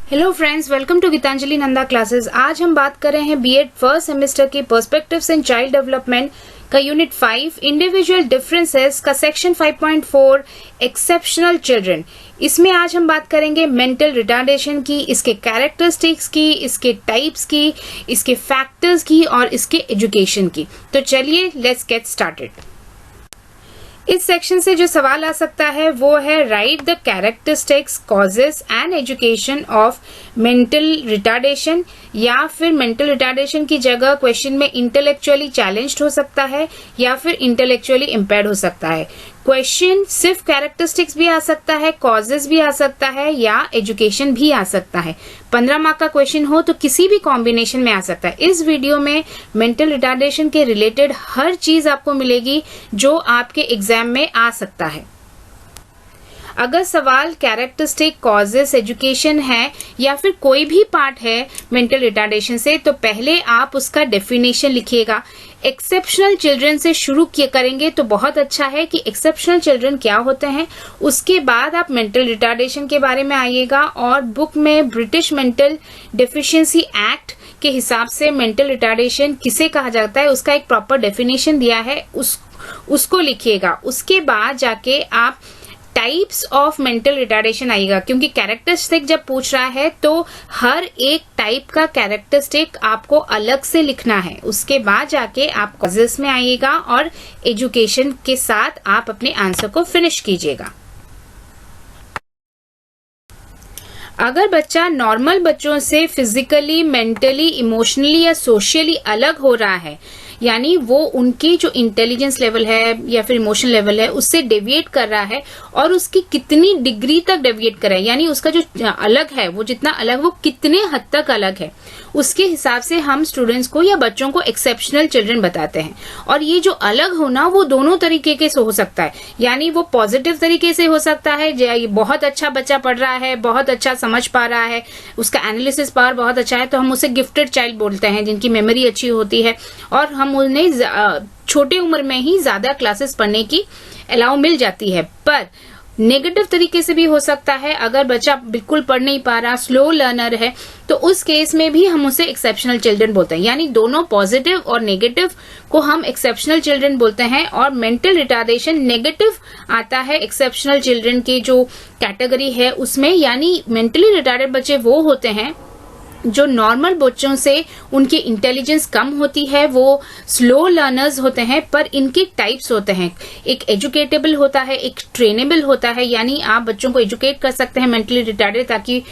Hello friends, welcome to Gitanjali Nanda classes. आज हम बात कर रहे हैं बीएड फर्स्ट सेमेस्टर के पर्सपेक्टिव्स इन चाइल्ड डेवलपमेंट का यूनिट 5 इंडिविजुअल डिफरेंसेस का सेक्शन 5.4 एक्सेप्शनल चिल्ड्रन। इसमें आज हम बात करेंगे मेंटल रिटार्डेशन की, इसके कैरेक्टरिस्टिक्स की, इसके टाइप्स की, इसके फैक्टर्स की और इसके एजुकेशन की। तो चलिए लेट्स गेट स्टार्टेड। इस सेक्शन से जो सवाल आ सकता है वो है right the characteristics, causes and education of mental retardation, या फिर मेंटल रिटार्डेशन की जगह क्वेश्चन में इंटेलेक्चुअली चैलेंज्ड हो सकता है या फिर इंटेलेक्चुअली इम्पेयर्ड हो सकता है। क्वेश्चन सिर्फ कैरेक्टरिस्टिक्स भी आ सकता है, कॉजेस भी आ सकता है या एजुकेशन भी आ सकता है। 15 मार्क का क्वेश्चन हो तो किसी भी कॉम्बिनेशन में आ सकता है। इस वीडियो में मेंटल रिटार्डेशन के रिलेटेड हर चीज आपको मिलेगी जो आपके एग्जाम में आ सकता है। अगर सवाल कैरेक्टरिस्टिक, कॉजेस, एजुकेशन है या फिर कोई भी पार्ट है मेंटल रिटार्डेशन से, तो पहले आप उसका डेफिनेशन लिखिएगा। एक्सेप्शनल चिल्ड्रन से शुरू करेंगे तो बहुत अच्छा है कि एक्सेप्शनल चिल्ड्रन क्या होते हैं। उसके बाद आप मेंटल रिटार्डेशन के बारे में आइएगा और बुक में ब्रिटिश मेंटल डेफिशिएंसी एक्ट के हिसाब से मेंटल रिटार्डेशन किसे कहा जाता है उसका एक प्रॉपर डेफिनेशन दिया है, उसको लिखिएगा। उसके बाद जाके आप टाइप्स ऑफ मेंटल रिटार्डेशन आएगा, क्योंकि कैरेक्टरिस्टिक जब पूछ रहा है तो हर एक टाइप का कैरेक्टरिस्टिक आपको अलग से लिखना है। उसके बाद जाके आप कॉजेस में आइएगा और एजुकेशन के साथ आप अपने आंसर को फिनिश कीजिएगा। अगर बच्चा नॉर्मल बच्चों से फिजिकली, मेंटली, इमोशनली या सोशली अलग हो रहा है, यानी वो उनकी जो इंटेलिजेंस लेवल है या फिर इमोशन लेवल है उससे डेविएट कर रहा है, और उसकी कितनी डिग्री तक डेविएट कर रहा है, यानी उसका जो अलग है वो जितना अलग, वो कितने हद तक अलग है, उसके हिसाब से हम स्टूडेंट्स को या बच्चों को एक्सेप्शनल चिल्ड्रन बताते हैं। और ये जो अलग होना वो दोनों तरीके के से हो सकता है, यानी वो पॉजिटिव तरीके से हो सकता है, बहुत अच्छा बच्चा पढ़ रहा है, बहुत अच्छा समझ पा रहा है, उसका एनालिसिस पावर बहुत अच्छा है, तो हम उसे गिफ्टेड चाइल्ड बोलते हैं, जिनकी मेमोरी अच्छी होती है और हम उन्हें छोटे उम्र में ही ज्यादा क्लासेस पढ़ने की अलाउ मिल जाती है। पर नेगेटिव तरीके से भी हो सकता है, अगर बच्चा बिल्कुल पढ़ नहीं पा रहा, स्लो लर्नर है, तो उस केस में भी हम उसे एक्सेप्शनल चिल्ड्रन बोलते हैं। यानी दोनों पॉजिटिव और नेगेटिव को हम एक्सेप्शनल चिल्ड्रन बोलते हैं, और मेंटल रिटार्डेशन नेगेटिव आता है एक्सेप्शनल चिल्ड्रन की जो कैटेगरी है उसमें। यानी मेंटली रिटार्डेड बच्चे वो होते हैं जो नॉर्मल बच्चों से उनकी इंटेलिजेंस कम होती है, वो स्लो लर्नर्स होते हैं, पर इनके टाइप्स होते हैं। एक एजुकेटेबल होता है, एक ट्रेनेबल होता है, यानी आप बच्चों को एजुकेट कर सकते हैं मेंटली रिटार्डेड, ताकि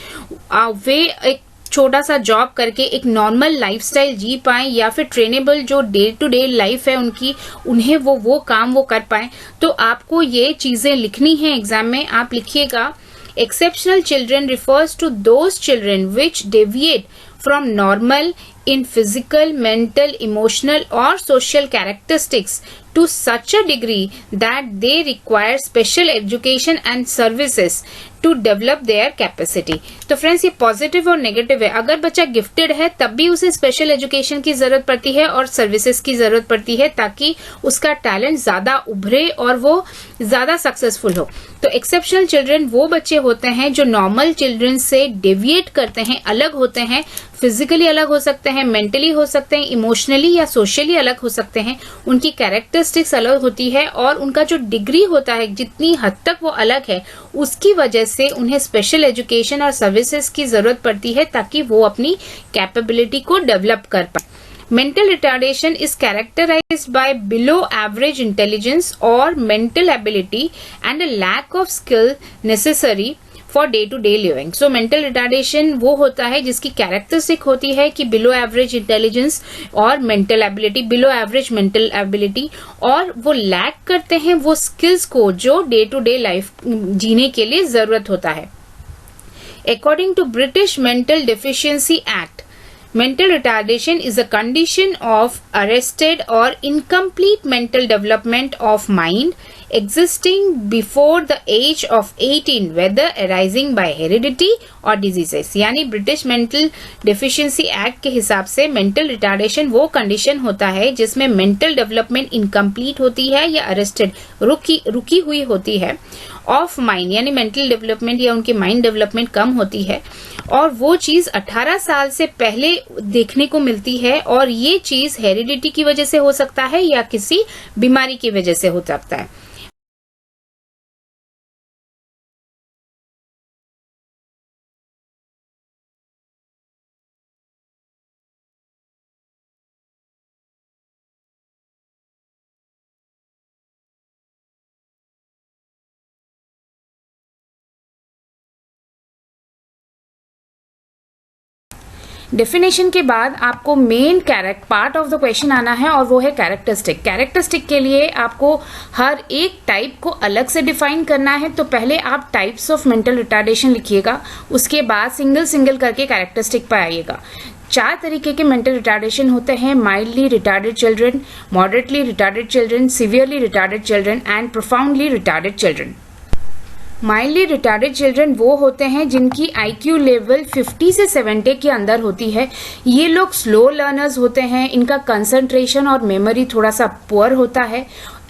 वे एक छोटा सा जॉब करके एक नॉर्मल लाइफस्टाइल जी पाएं, या फिर ट्रेनेबल जो डे टू डे लाइफ है उनकी, उन्हें वो काम वो कर पाएं। तो आपको ये चीजें लिखनी है एग्जाम में। आप लिखिएगा, exceptional children refers to those children which deviate from normal in physical, mental, emotional or social characteristics to such a degree that they require special education and services to develop their capacity। तो friends, ये positive और negative है। अगर बच्चा gifted है तब भी उसे स्पेशल एजुकेशन की जरूरत पड़ती है और सर्विसेज की जरूरत पड़ती है, ताकि उसका टैलेंट ज्यादा उभरे और वो ज्यादा सक्सेसफुल हो। तो एक्सेप्शनल चिल्ड्रन वो बच्चे होते हैं जो नॉर्मल चिल्ड्रन से डेविएट करते हैं, अलग होते हैं, फिजिकली अलग हो सकते हैं, मेंटली हो सकते हैं, इमोशनली या सोशली अलग हो सकते हैं, उनकी कैरेक्टरिस्टिक्स अलग होती है, और उनका जो डिग्री होता है, जितनी हद तक वो अलग है, उसकी वजह से उन्हें स्पेशल एजुकेशन और सर्विसेज की जरूरत पड़ती है, ताकि वो अपनी कैपेबिलिटी को डेवलप कर पाए। Mental retardation is characterized by below average intelligence or mental ability and a lack of skill necessary for day to day living। So mental retardation वो होता है जिसकी कैरेक्टरिस्टिक होती है कि below average intelligence और mental ability, below average mental ability, और वो lack करते हैं वो skills को जो day to day life जीने के लिए जरूरत होता है। According to British Mental Deficiency Act, mental retardation is a condition of arrested or incomplete mental development of mind existing before the age of 18, whether arising by heredity or diseases। यानी British mental deficiency act के हिसाब से mental retardation वो condition होता है जिसमें mental development incomplete होती है या अरेस्टेड, रुकी हुई होती है, ऑफ माइंड, यानी मेंटल डेवलपमेंट या उनकी माइंड डेवलपमेंट कम होती है, और वो चीज 18 साल से पहले देखने को मिलती है, और ये चीज हेरिडिटी की वजह से हो सकता है या किसी बीमारी की वजह से हो सकता है। डेफिनेशन के बाद आपको main part of the question आना है, और वो है कैरेक्टरिस्टिक। कैरेक्टरिस्टिक के लिए आपको हर एक टाइप को अलग से डिफाइन करना है। तो पहले आप टाइप्स ऑफ मेंटल रिटार्डेशन लिखिएगा, उसके बाद सिंगल सिंगल करके कैरेक्टरिस्टिक पर आइएगा। 4 तरीके के मेंटल रिटार्डेशन होते हैं: mildly retarded children, moderately retarded children, severely retarded children and profoundly retarded children. Mildly retarded children वो होते हैं जिनकी IQ लेवल 50 से 70 के अंदर होती है। ये लोग स्लो लर्नर्स होते हैं, इनका कंसंट्रेशन और मेमोरी थोड़ा सा पुअर होता है।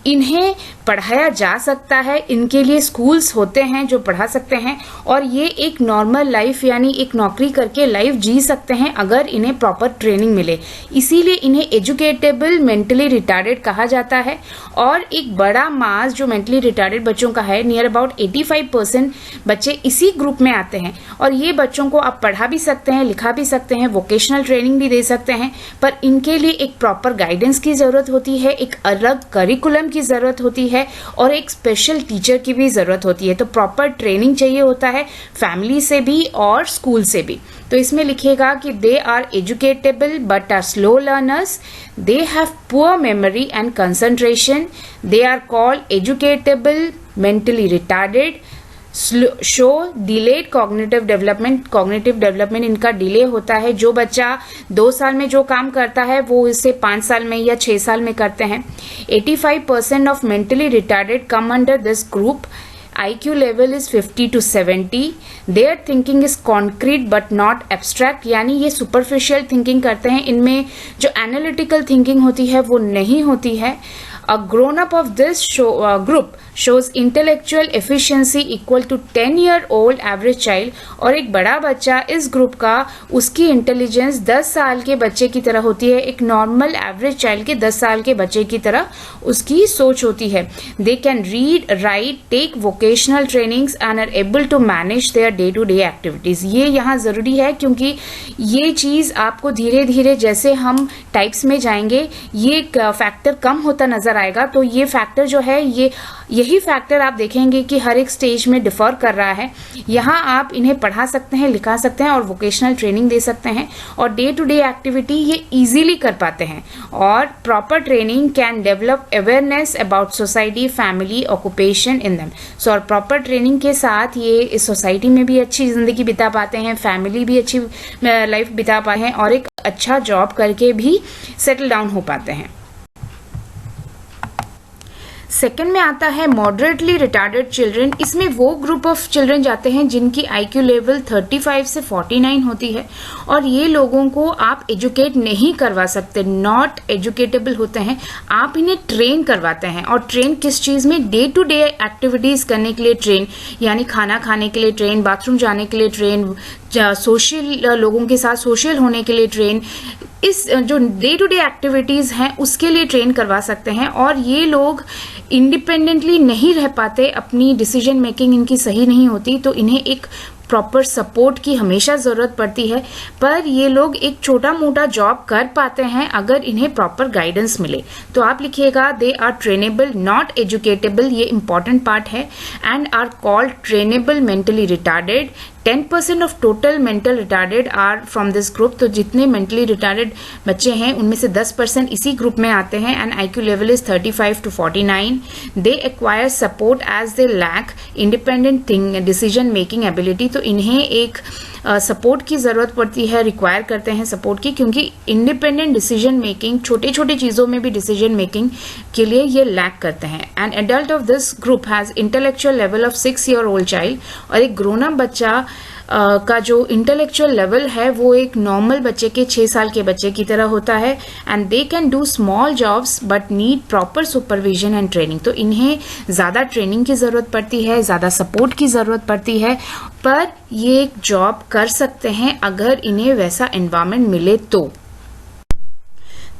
इन्हें पढ़ाया जा सकता है, इनके लिए स्कूल्स होते हैं जो पढ़ा सकते हैं, और ये एक नॉर्मल लाइफ यानी एक नौकरी करके लाइफ जी सकते हैं अगर इन्हें प्रॉपर ट्रेनिंग मिले। इसीलिए इन्हें एजुकेटेबल मेंटली रिटार्डेड कहा जाता है। और एक बड़ा मास जो मेंटली रिटार्डेड बच्चों का है, नियर अबाउट 85% बच्चे इसी ग्रुप में आते हैं। और ये बच्चों को आप पढ़ा भी सकते हैं, लिखा भी सकते हैं, वोकेशनल ट्रेनिंग भी दे सकते हैं, पर इनके लिए एक प्रॉपर गाइडेंस की जरूरत होती है, एक अलग करिकुलम की जरूरत होती है, और एक स्पेशल टीचर की भी जरूरत होती है। तो प्रॉपर ट्रेनिंग चाहिए होता है फैमिली से भी और स्कूल से भी। तो इसमें लिखिएगा कि they are educable but are slow learners, they have poor memory and concentration, they are called educable mentally retarded, show delayed cognitive development. Cognitive development इनका डिले होता है। जो बच्चा 2 साल में जो काम करता है वो इसे 5 साल में या 6 साल में करते हैं। 85% of mentally retarded come under this group. IQ level is 50 to 70. Their thinking is concrete but not abstract, यानी ये superficial thinking करते हैं, इनमें जो analytical thinking होती है वो नहीं होती है। A grown up of this group shows intellectual efficiency equal to 10-year-old average child, और एक बड़ा बच्चा इस ग्रुप का, उसकी इंटेलिजेंस 10 साल के बच्चे की तरह होती है, एक नॉर्मल एवरेज चाइल्ड के 10 साल के बच्चे की तरह उसकी सोच होती है। They can read, write, take vocational trainings and are able to manage their day to day activities. ये यहाँ जरूरी है क्योंकि ये चीज आपको धीरे धीरे जैसे हम टाइप्स में जाएंगे ये फैक्टर कम होता नजर आएगा। तो ये फैक्टर जो है यही फैक्टर आप देखेंगे कि हर एक स्टेज में डिफर कर रहा है। यहाँ आप इन्हें पढ़ा सकते हैं, लिखा सकते हैं और वोकेशनल ट्रेनिंग दे सकते हैं, और डे टू डे एक्टिविटी ये इजीली कर पाते हैं। और proper training can develop awareness about society, family, occupation in them. So और प्रॉपर ट्रेनिंग के साथ ये इस सोसाइटी में भी अच्छी जिंदगी बिता पाते हैं, फैमिली भी अच्छी लाइफ बिता पाते हैं, और एक अच्छा जॉब करके भी सेटल डाउन हो पाते हैं। सेकेंड में आता है मॉडरेटली रिटार्डेड चिल्ड्रन। इसमें वो ग्रुप ऑफ चिल्ड्रन जाते हैं जिनकी IQ लेवल 35 से 49 होती है, और ये लोगों को आप एजुकेट नहीं करवा सकते, नॉट एजुकेटेबल होते हैं। आप इन्हें ट्रेन करवाते हैं, और ट्रेन किस चीज़ में? डे टू डे एक्टिविटीज़ करने के लिए ट्रेन, यानी खाना खाने के लिए ट्रेन, बाथरूम जाने के लिए ट्रेन, सोशल लोगों के साथ सोशल होने के लिए ट्रेन, इस जो डे टू डे एक्टिविटीज़ हैं उसके लिए ट्रेन करवा सकते हैं। और ये लोग इंडिपेंडेंटली नहीं रह पाते, अपनी डिसीजन मेकिंग इनकी सही नहीं होती, तो इन्हें एक प्रॉपर सपोर्ट की हमेशा ज़रूरत पड़ती है। पर ये लोग एक छोटा मोटा जॉब कर पाते हैं अगर इन्हें प्रॉपर गाइडेंस मिले। तो आप लिखिएगा they are trainable not educatable, ये इंपॉर्टेंट पार्ट है, and are called trainable mentally retarded. 10% of total mental retarded are from this group. तो जितने मेंटली रिटार्डेड बच्चे हैं उनमें से 10% इसी ग्रुप में आते हैं, and IQ level is 35 to 49. They acquire support as they lack independent decision making ability. तो इन्हें एक सपोर्ट की ज़रूरत पड़ती है, रिक्वायर करते हैं सपोर्ट की, क्योंकि इंडिपेंडेंट डिसीजन मेकिंग, छोटे छोटे चीज़ों में भी डिसीजन मेकिंग के लिए ये लैक करते हैं। An adult of this group has intellectual level of 6-year-old child. और एक ग्रोन अप बच्चा का जो इंटेलेक्चुअल लेवल है वो एक नॉर्मल बच्चे के 6 साल के बच्चे की तरह होता है, and they can do small jobs but need proper supervision and training. तो इन्हें ज़्यादा ट्रेनिंग की ज़रूरत पड़ती है, ज़्यादा सपोर्ट की ज़रूरत पड़ती है, पर ये एक जॉब कर सकते हैं अगर इन्हें वैसा एनवायरनमेंट मिले तो।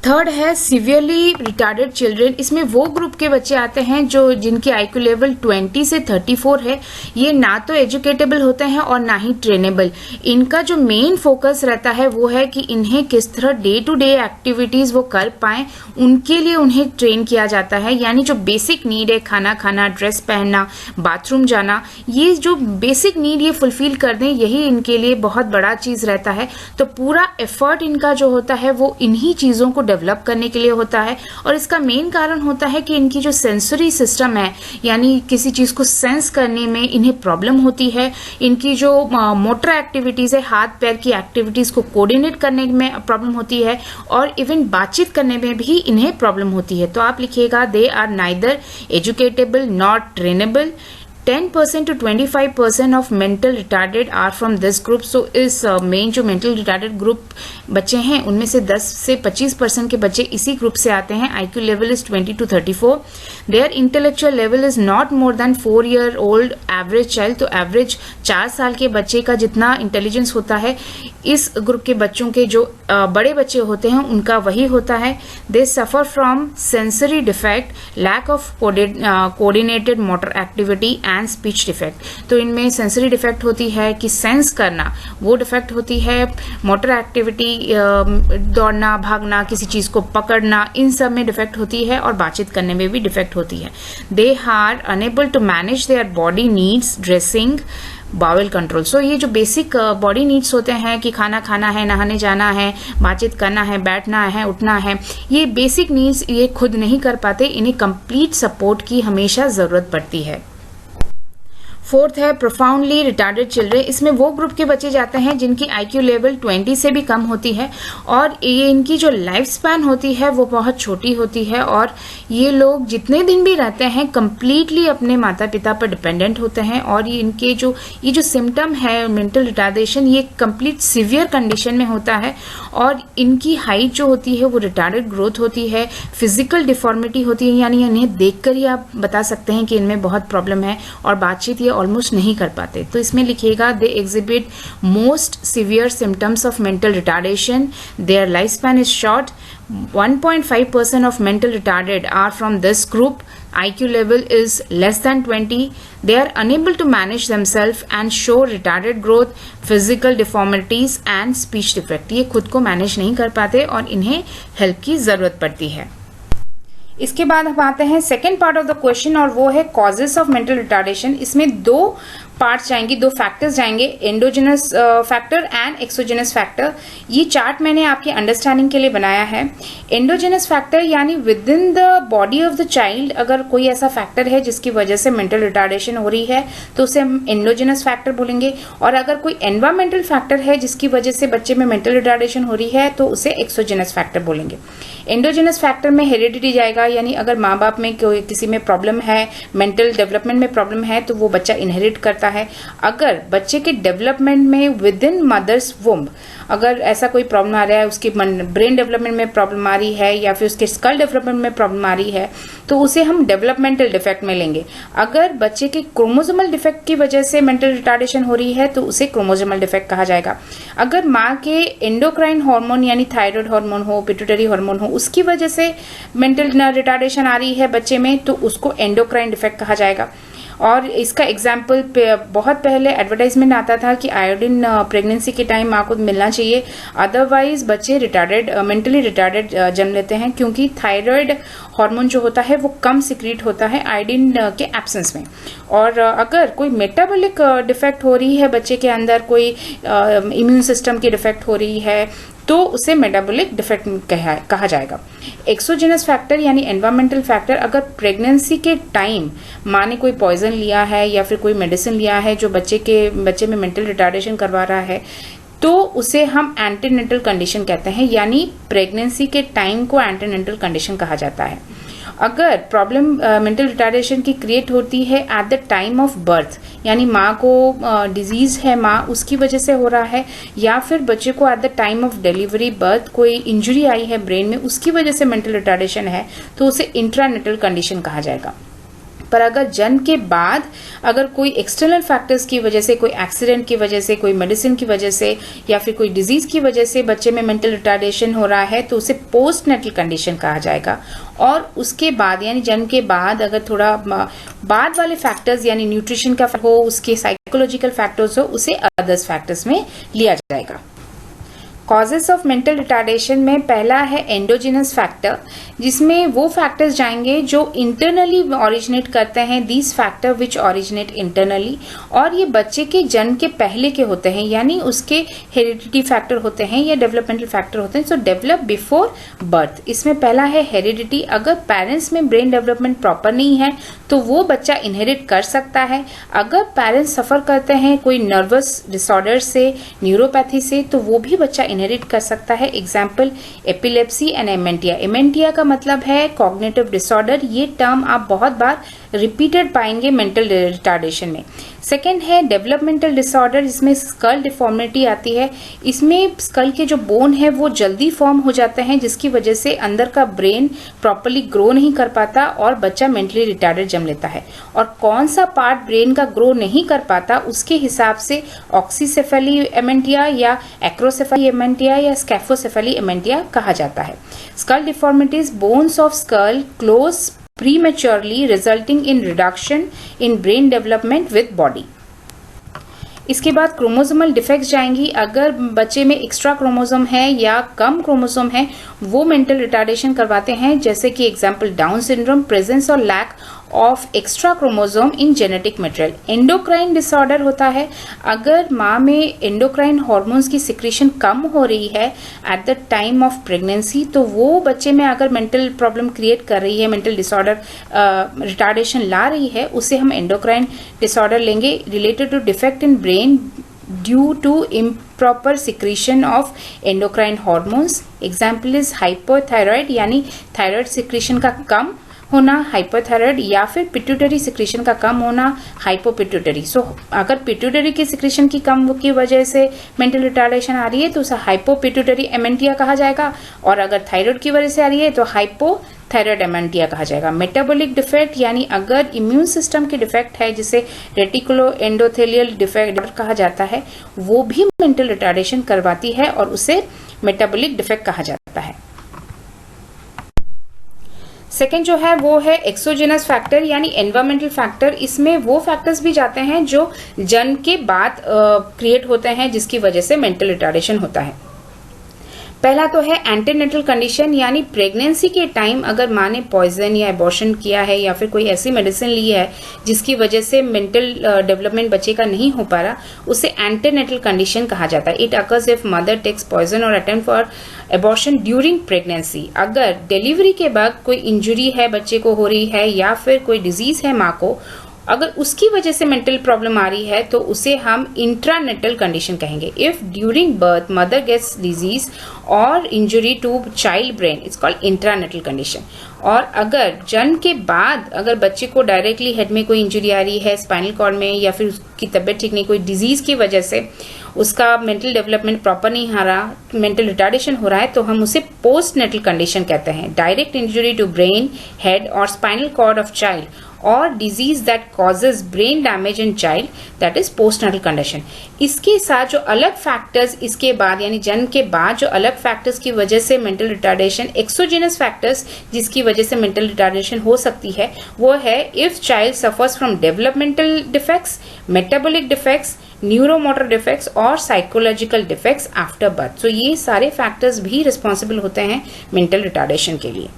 थर्ड है सिवियरली रिटार्डेड चिल्ड्रन। इसमें वो ग्रुप के बच्चे आते हैं जो जिनकी IQ लेवल 20 से 34 है। ये ना तो एजुकेटेबल होते हैं और ना ही ट्रेनेबल। इनका जो मेन फोकस रहता है वो है कि इन्हें किस तरह डे टू डे एक्टिविटीज वो कर पाएं, उनके लिए उन्हें ट्रेन किया जाता है। यानी जो बेसिक नीड है, खाना खाना, ड्रेस पहनना, बाथरूम जाना, ये जो बेसिक नीड ये फुलफिल कर दें, यही इनके लिए बहुत बड़ा चीज रहता है। तो पूरा एफर्ट इनका जो होता है वो इन्हीं चीजों को डेवलप करने के लिए होता है। और इसका मेन कारण होता है कि इनकी जो सेंसरी सिस्टम है, यानी किसी चीज को सेंस करने में इन्हें प्रॉब्लम होती है। इनकी जो मोटर एक्टिविटीज है, हाथ पैर की एक्टिविटीज को कोऑर्डिनेट करने में प्रॉब्लम होती है, और इवन बातचीत करने में भी इन्हें प्रॉब्लम होती है। तो आप लिखिएगा they are neither educable not trainable. 10% to 25% of mental retarded are from this group. So इस मेन जो मेंटल रिटार्डेड ग्रुप बच्चे हैं उनमें से 10 से 25% के बच्चे इसी ग्रुप से आते हैं। IQ level is 20 to 34। There intellectual level is not more than 4 year old average child. तो एवरेज 4 साल के बच्चे का जितना इंटेलिजेंस होता है, इस ग्रुप के बच्चों के जो बड़े बच्चे होते हैं उनका वही होता है। They suffer from sensory defect, lack of coordinated motor activity and speech defect. तो इनमें सेंसरी डिफेक्ट होती है कि सेंस करना, वो डिफेक्ट होती है। मोटर एक्टिविटी, दौड़ना, भागना, किसी चीज को पकड़ना, इन सब में डिफेक्ट होती है, और बातचीत करने में भी डिफेक्ट होती है। They are unable to manage their body needs, dressing, bowel control. So ये जो बेसिक बॉडी नीड्स होते हैं कि खाना खाना है, नहाने जाना है, बातचीत करना है, बैठना है, उठना है, ये बेसिक नीड्स ये खुद नहीं कर पाते, इन्हें कंप्लीट सपोर्ट की हमेशा जरूरत पड़ती है। फोर्थ है प्रोफाउंडली रिटार्डेड चिल्ड्रन। इसमें वो ग्रुप के बच्चे जाते हैं जिनकी IQ लेवल 20 से भी कम होती है, और ये इनकी जो लाइफ स्पैन होती है वो बहुत छोटी होती है, और ये लोग जितने दिन भी रहते हैं कंप्लीटली अपने माता पिता पर डिपेंडेंट होते हैं। और ये इनके ये जो सिम्टम है मेंटल रिटार्डेशन, ये कंप्लीट सीवियर कंडीशन में होता है, और इनकी हाइट जो होती है वो रिटार्डेड ग्रोथ होती है, फिजिकल डिफॉर्मिटी होती है, यानी इन्हें देखकर ही आप बता सकते हैं कि इनमें बहुत प्रॉब्लम है, और बातचीत ये ऑलमोस्ट नहीं कर पाते। तो इसमें लिखिएगा they exhibit most severe symptoms of mental retardation, their life span is short. 1.5% of mental retarded are from this group. IQ level is less than 20. They are unable to manage themselves and show retarded growth, physical deformities and speech defect. ये खुद को manage नहीं कर पाते और इन्हें help की जरूरत पड़ती है। इसके बाद हम आते हैं second part of the question, और वो है कॉजेस ऑफ मेंटल रिटार्डेशन। इसमें दो पार्ट्स जाएंगे, दो फैक्टर्स जाएंगे, endogenous factor and exogenous factor. ये चार्ट मैंने आपकी अंडरस्टैंडिंग के लिए बनाया है। एंडोजेनस फैक्टर यानी with in the body of the child अगर कोई ऐसा फैक्टर है जिसकी वजह से मेंटल रिटार्डेशन हो रही है तो उसे हम एंडोजेनस फैक्टर बोलेंगे, और अगर कोई एनवायरमेंटल फैक्टर है जिसकी वजह से बच्चे में मेंटल रिटार्डेशन हो रही है तो उसे एक्सोजेनस फैक्टर बोलेंगे। एंडोजेनस फैक्टर में हेरिडिटी जाएगा, यानी अगर माँ बाप में कोई किसी में प्रॉब्लम है, मेंटल डेवलपमेंट में प्रॉब्लम है तो वो बच्चा इनहेरिट करता है। अगर बच्चे के डेवलपमेंट में विद इन मदर्स वुम्ब अगर ऐसा कोई प्रॉब्लम आ रहा है, उसकी ब्रेन डेवलपमेंट में प्रॉब्लम आ रही है या फिर उसके स्कल डेवलपमेंट में प्रॉब्लम आ रही है तो उसे हम डेवलपमेंटल डिफेक्ट में लेंगे। अगर बच्चे के क्रोमोसोमल डिफेक्ट की वजह से मेंटल रिटार्डेशन हो रही है तो उसे क्रोमोसोमल डिफेक्ट कहा जाएगा। अगर माँ के एंडोक्राइन हार्मोन यानी थायराइड हार्मोन हो, पिट्यूटरी हार्मोन हो, उसकी वजह से मेंटल रिटार्डेशन आ रही है बच्चे में तो उसको एंडोक्राइन डिफेक्ट कहा जाएगा। और इसका एग्जाम्पल बहुत पहले एडवर्टाइजमेंट आता था कि आयोडीन प्रेगनेंसी के टाइम माँ को मिलना चाहिए, अदरवाइज बच्चे रिटार्डेड मेंटली रिटार्डेड जन्म लेते हैं, क्योंकि थायराइड हार्मोन जो होता है वो कम सिक्रीट होता है आयोडीन के एब्सेंस में। और अगर कोई मेटाबॉलिक डिफेक्ट हो रही है बच्चे के अंदर, कोई इम्यून सिस्टम की डिफेक्ट हो रही है तो उसे मेटाबॉलिक डिफेक्ट कहा जाएगा। एक्सोजेनस फैक्टर यानी एनवायरमेंटल फैक्टर, अगर प्रेगनेंसी के टाइम माँ ने कोई पॉइजन लिया है या फिर कोई मेडिसिन लिया है जो बच्चे में मेंटल रिटार्डेशन करवा रहा है तो उसे हम एंटीनेटल कंडीशन कहते हैं, यानी प्रेगनेंसी के टाइम को एंटीनेटल कंडीशन कहा जाता है। अगर प्रॉब्लम मेंटल रिटार्डेशन की क्रिएट होती है at the time of birth, यानी माँ को डिजीज है, माँ उसकी वजह से हो रहा है, या फिर बच्चे को eight the time of delivery birth कोई इंजरी आई है ब्रेन में, उसकी वजह से मेंटल रिटार्डेशन है, तो उसे इंट्रानेटल कंडीशन कहा जाएगा। पर अगर जन्म के बाद अगर कोई एक्सटर्नल फैक्टर्स की वजह से, कोई एक्सीडेंट की वजह से, कोई मेडिसिन की वजह से, या फिर कोई डिजीज की वजह से बच्चे में मेंटल रिटार्डेशन हो रहा है, तो उसे पोस्ट नेटल कंडीशन कहा जाएगा। और उसके बाद यानी जन्म के बाद अगर थोड़ा बाद वाले फैक्टर्स यानी न्यूट्रिशन का हो, उसके साइकोलॉजिकल फैक्टर्स हो, उसे अदर्स फैक्टर्स में लिया जाएगा। कॉजेस ऑफ मेंटल रिटार्डेशन में पहला है एंडोजिनस फैक्टर, जिसमें वो फैक्टर्स जाएंगे जो इंटरनली ओरिजिनेट करते हैं, these factor which originate internally, और ये बच्चे के जन्म के पहले के होते हैं, यानी उसके हेरिडिटी फैक्टर होते हैं या डेवलपमेंटल फैक्टर होते हैं, सो डेवलप बिफोर बर्थ। इसमें पहला है हेरिडिटी, अगर पेरेंट्स में ब्रेन डेवलपमेंट प्रॉपर नहीं है तो वो बच्चा इनहेरिट कर सकता है। अगर पेरेंट्स सफर करते हैं कोई नर्वस डिसऑर्डर से, न्यूरोपैथी से, तो वो भी बच्चा इनहेरिट कर सकता है। Example epilepsy and amentia. Amentia का मतलब है कॉग्निटिव डिसऑर्डर, ये टर्म आप बहुत बार रिपीटेड पाएंगे मेंटल रिटार्डेशन में। सेकेंड है डेवलपमेंटल डिसऑर्डर, जिसमें स्कल डिफॉर्मिटी आती है। इसमें स्कल के जो बोन है वो जल्दी फॉर्म हो जाते हैं, जिसकी वजह से अंदर का ब्रेन प्रॉपरली ग्रो नहीं कर पाता और बच्चा मेंटली रिटार्डेड जन्म लेता है। और कौन सा पार्ट ब्रेन का ग्रो नहीं कर पाता उसके हिसाब से ऑक्सीसेफेली एमेंटिया या एक्रोसेफेली एमेंटिया या स्कैफोसेफेली एमेंटिया कहा जाता है। Skull deformities, bones of skull close prematurely resulting in reduction in brain development with body। इसके बाद क्रोमोसोमल डिफेक्ट्स जाएंगी। अगर बच्चे में एक्स्ट्रा क्रोमोसोम है या कम क्रोमोसोम है वो मेंटल रिटार्डेशन करवाते हैं, जैसे कि एग्जांपल डाउन सिंड्रोम, प्रेजेंस और lack of extra chromosome in genetic material. Endocrine disorder होता है, अगर माँ में एंडोक्राइन हार्मोन्स की सिक्रीशन कम हो रही है at the time of pregnancy, तो वो बच्चे में अगर मेंटल प्रॉब्लम क्रिएट कर रही है, मेंटल डिसऑर्डर रिटार्डेशन ला रही है, उसे हम एंडोक्राइन डिसऑर्डर लेंगे। Related to defect in brain due to improper secretion of endocrine hormones। Example is hypothyroid, यानी थायराइड सिक्रीशन का कम होना हाइपोथायराइड, या फिर पिट्यूटरी सिक्रीशन का कम होना हाइपोपिट्यूटरी। सो अगर पिट्यूटरी की सिक्रीशन की कम की वजह से मेंटल रिटार्डेशन आ रही है तो उसे हाइपोपिट्यूटरी एमेंटिया कहा जाएगा, और अगर थायराइड की वजह से आ रही है तो हाइपोथायराइड एमेंटिया कहा जाएगा। मेटाबॉलिक डिफेक्ट, यानी अगर इम्यून सिस्टम की डिफेक्ट है जिसे रेटिकुलो एंडोथेलियल डिफेक्ट कहा जाता है, वो भी मेंटल रिटार्डेशन करवाती है और उसे मेटाबॉलिक डिफेक्ट कहा जाता है। सेकेंड जो है वो है एक्सोजेनस फैक्टर यानी एनवायरमेंटल फैक्टर। इसमें वो फैक्टर्स भी जाते हैं जो जन्म के बाद क्रिएट होते हैं जिसकी वजह से मेंटल रिटार्डेशन होता है। पहला तो है एंटीनेटल कंडीशन, यानी प्रेगनेंसी के टाइम अगर माँ ने पॉइजन या एबॉर्शन किया है या फिर कोई ऐसी मेडिसिन ली है जिसकी वजह से मेंटल डेवलपमेंट बच्चे का नहीं हो पा रहा, उसे एंटीनेटल कंडीशन कहा जाता है। It occurs if mother takes poison और attempt for abortion during pregnancy. अगर डिलीवरी के बाद कोई इंजुरी है बच्चे को हो रही है या फिर कोई डिजीज है माँ को, अगर उसकी वजह से मेंटल प्रॉब्लम आ रही है तो उसे हम इंट्रानेटल कंडीशन कहेंगे। If during birth mother gets disease और injury to child brain, it's called intranatal condition. और अगर जन्म के बाद अगर बच्चे को डायरेक्टली हेड में कोई इंजुरी आ रही है, स्पाइनल कॉर्ड में, या फिर उसकी तबीयत ठीक नहीं, कोई डिजीज की वजह से उसका मेंटल डेवलपमेंट प्रॉपर नहीं हो रहा, मेंटल रिटार्डेशन हो रहा है, तो हम उसे पोस्ट नेटल कंडीशन कहते हैं। Direct injury to brain, head और स्पाइनल कॉर्ड ऑफ चाइल्ड और disease that causes brain damage in child, that is postnatal condition. इसके साथ जो अलग फैक्टर्स इसके बाद यानी जन्म के बाद जो अलग फैक्टर्स की वजह से मेंटल रिटार्डेशन, एक्सोजेनस फैक्टर्स जिसकी वजह से मेंटल रिटार्डेशन हो सकती है, वो है if child suffers from developmental defects, metabolic defects, neuromotor defects और साइकोलॉजिकल डिफेक्ट्स आफ्टर बर्थ। सो ये सारे फैक्टर्स भी रिस्पॉन्सिबल होते हैं मेंटल रिटार्डेशन के लिए।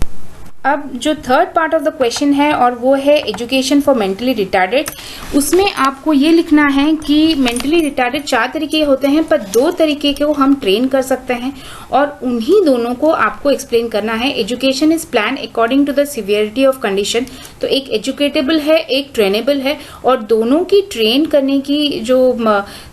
अब जो third part of the question है और वो है एजुकेशन फॉर मेंटली रिटार्डेड। उसमें आपको ये लिखना है कि मेंटली रिटार्डेड 4 तरीके होते हैं, पर 2 तरीके को हम ट्रेन कर सकते हैं और उन्हीं दोनों को आपको एक्सप्लेन करना है। Education is plan according to the severity of condition. तो एक एजुकेटेबल है, एक ट्रेनेबल है, और दोनों की ट्रेन करने की जो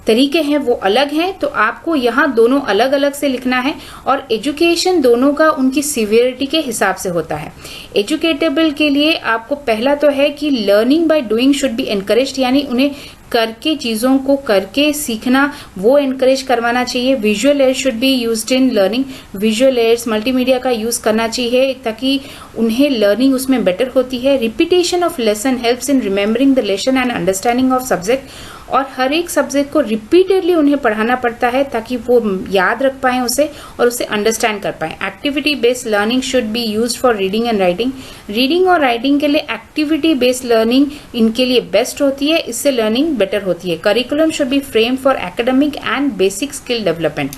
तरीके हैं वो अलग हैं, तो आपको यहाँ दोनों अलग अलग से लिखना है। और एजुकेशन दोनों का उनकी सीवियरिटी के हिसाब से होता है। एजुकेटेबल के लिए आपको पहला तो है कि learning by doing should be encouraged, यानी उन्हें करके, चीजों को करके सीखना वो एनकरेज करवाना चाहिए। Visual aids should be used in learning, visual aids multimedia का यूज करना चाहिए ताकि उन्हें लर्निंग उसमें बेटर होती है। Repetition of lesson helps in remembering the lesson and understanding of subject, और हर एक सब्जेक्ट को रिपीटेडली उन्हें पढ़ाना पड़ता है ताकि वो याद रख पाएं उसे और उसे अंडरस्टैंड कर पाएं। Activity based learning should be used for reading and writing, reading और राइटिंग के लिए एक्टिविटी बेस्ड लर्निंग इनके लिए बेस्ट होती है, इससे लर्निंग बेटर होती है। Curriculum should be frame for academic and basic skill development,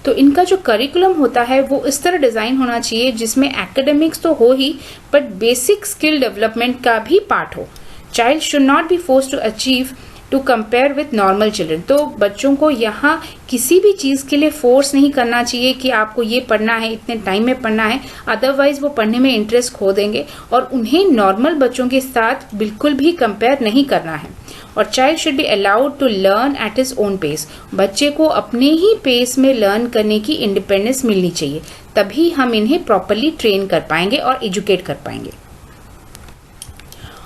तो इनका जो करिकुलम होता है वो इस तरह डिजाइन होना चाहिए जिसमें एकेडमिक्स तो हो ही, बट बेसिक स्किल डेवलपमेंट का भी पार्ट हो। Child should not be forced to achieve to compare with normal children, तो बच्चों को यहाँ किसी भी चीज के लिए फोर्स नहीं करना चाहिए कि आपको ये पढ़ना है, इतने टाइम में पढ़ना है, अदरवाइज वो पढ़ने में इंटरेस्ट खो देंगे, और उन्हें नॉर्मल बच्चों के साथ बिल्कुल भी कंपेयर नहीं करना है। और child should be allowed to learn at his own pace, बच्चे को अपने ही पेस में लर्न करने की इंडिपेंडेंस मिलनी चाहिए, तभी हम इन्हें प्रॉपरली ट्रेन कर पाएंगे और एजुकेट कर पाएंगे।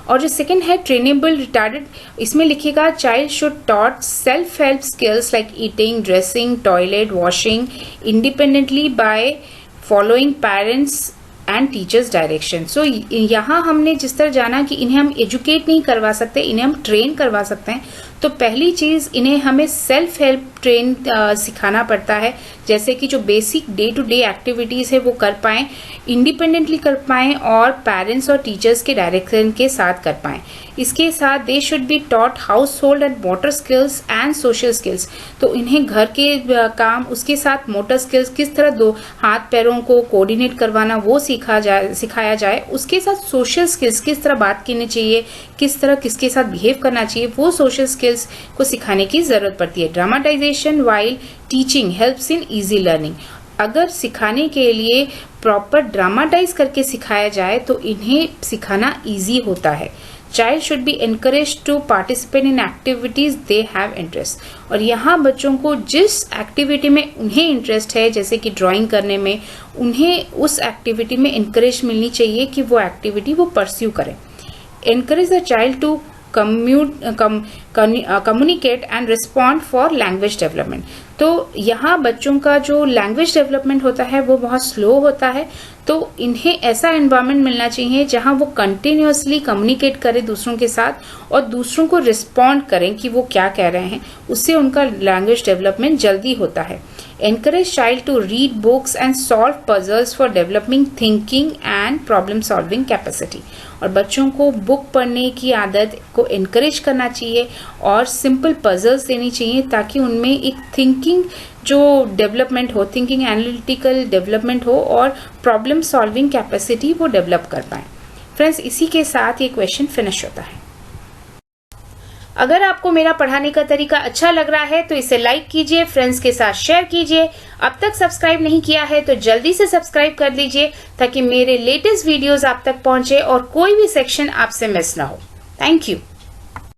और जो सेकंड है ट्रेनेबल रिटार्डेड, इसमें लिखिएगा child should taught self help skills like eating, dressing, toilet, washing independently by following parents and teachers direction. So यहाँ हमने जिस तरह जाना कि इन्हें हम एजुकेट नहीं करवा सकते, इन्हें हम ट्रेन करवा सकते हैं, तो पहली चीज इन्हें हमें सेल्फ हेल्प ट्रेन सिखाना पड़ता है, जैसे कि जो basic day to day activities है वो कर पाएं, इंडिपेंडेंटली कर पाएं और पेरेंट्स और टीचर्स के डायरेक्शन के साथ कर पाएं। इसके साथ they should be taught house hold and motor skills and social skills, तो इन्हें घर के काम, उसके साथ मोटर स्किल्स किस तरह दो हाथ पैरों को कोऑर्डिनेट करवाना वो सिखाया जाए, उसके साथ सोशल स्किल्स किस तरह बात करनी चाहिए, किस तरह किसके साथ बिहेव करना चाहिए, वो सोशल स्किल्स को सिखाने की जरूरत पड़ती है। Dramatisation while teaching helps in easy learning, अगर सिखाने के लिए प्रॉपर ड्रामाटाइज करके सिखाया जाए तो इन्हें सिखाना इजी होता है। Child should be encourage to participate in activities they have interest, और यहाँ बच्चों को जिस एक्टिविटी में उन्हें इंटरेस्ट है, जैसे कि ड्राइंग करने में, उन्हें उस एक्टिविटी में इंकरेज मिलनी चाहिए कि वो एक्टिविटी वो परस्यू करें। Encourage the child to communicate and respond for language development, तो यहाँ बच्चों का जो लैंग्वेज डेवलपमेंट होता है वो बहुत स्लो होता है, तो इन्हें ऐसा एनवायरनमेंट मिलना चाहिए जहाँ वो कंटिन्यूअसली कम्युनिकेट करें दूसरों के साथ और दूसरों को रिस्पॉन्ड करें कि वो क्या कह रहे हैं, उससे उनका लैंग्वेज डेवलपमेंट जल्दी होता है। Encourage child to read books and solve puzzles for developing thinking and problem solving capacity, और बच्चों को बुक पढ़ने की आदत को encourage करना चाहिए और सिंपल पजल्स देनी चाहिए ताकि उनमें एक थिंकिंग जो डेवलपमेंट हो, थिंकिंग एनालिटिकल डेवलपमेंट हो और प्रॉब्लम सॉल्विंग कैपेसिटी वो डेवलप कर पाए। फ्रेंड्स, इसी के साथ ये क्वेश्चन फिनिश होता है। अगर आपको मेरा पढ़ाने का तरीका अच्छा लग रहा है तो इसे लाइक कीजिए, फ्रेंड्स के साथ शेयर कीजिए। अब तक सब्सक्राइब नहीं किया है तो जल्दी से सब्सक्राइब कर लीजिए ताकि मेरे लेटेस्ट वीडियोस आप तक पहुंचे और कोई भी सेक्शन आपसे मिस ना हो। Thank you.